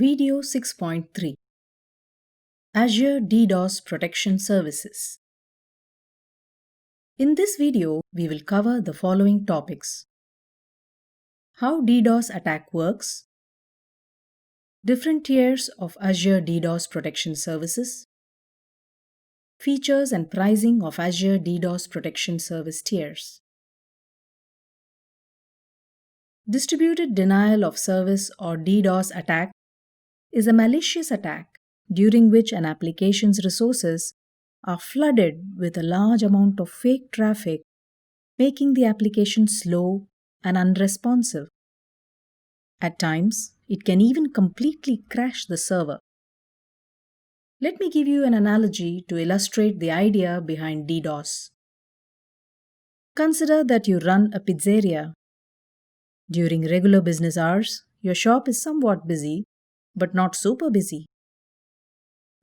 Video 6.3 Azure DDoS Protection Services. In this video, we will cover the following topics: how DDoS attack works, different tiers of Azure DDoS Protection Services, features and pricing of Azure DDoS Protection Service tiers. Distributed denial of service or DDoS attack is a malicious attack during which an application's resources are flooded with a large amount of fake traffic, making the application slow and unresponsive. At times, it can even completely crash the server. Let me give you an analogy to illustrate the idea behind DDoS. Consider that you run a pizzeria. During regular business hours, your shop is somewhat busy, but not super busy.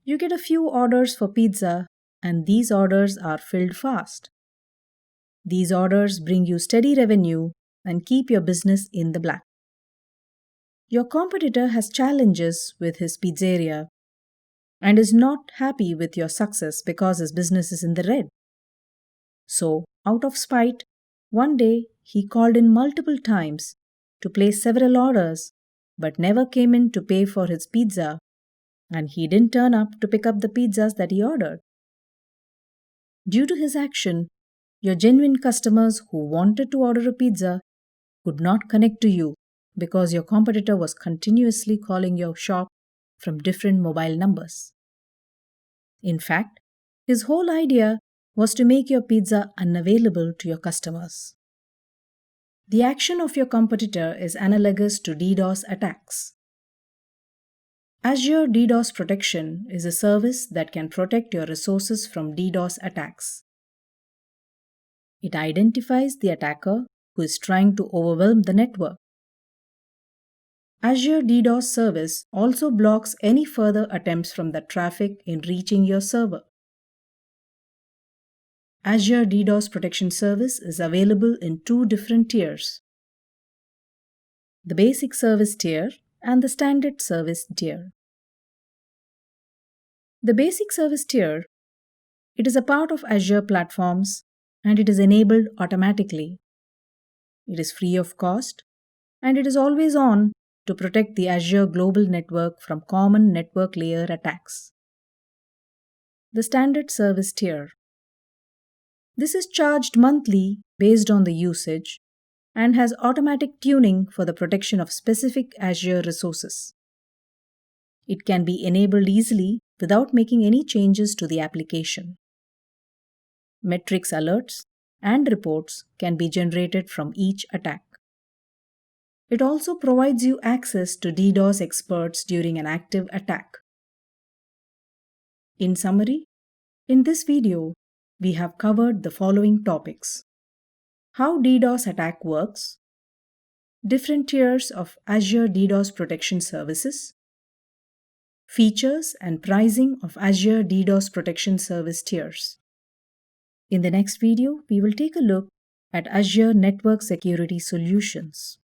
You get a few orders for pizza, and these orders are filled fast. These orders bring you steady revenue and keep your business in the black. Your competitor has challenges with his pizzeria and is not happy with your success because his business is in the red. So, out of spite, one day he called in multiple times to place several orders but never came in to pay for his pizza, and he didn't turn up to pick up the pizzas that he ordered. Due to his action, your genuine customers who wanted to order a pizza could not connect to you because your competitor was continuously calling your shop from different mobile numbers. In fact, his whole idea was to make your pizza unavailable to your customers. The action of your competitor is analogous to DDoS attacks. Azure DDoS Protection is a service that can protect your resources from DDoS attacks. It identifies the attacker who is trying to overwhelm the network. Azure DDoS service also blocks any further attempts from the traffic in reaching your server. Azure DDoS Protection Service is available in two different tiers: the Basic Service tier and the Standard Service tier. The Basic Service tier, it is a part of Azure platforms and it is enabled automatically. It is free of cost and it is always on to protect the Azure global network from common network layer attacks. The Standard Service tier. This is charged monthly based on the usage and has automatic tuning for the protection of specific Azure resources. It can be enabled easily without making any changes to the application. Metrics alerts and reports can be generated from each attack. It also provides you access to DDoS experts during an active attack. In summary, in this video, we have covered the following topics: how DDoS attack works, different tiers of Azure DDoS Protection Services, features and pricing of Azure DDoS Protection Service tiers. In the next video, we will take a look at Azure Network Security Solutions.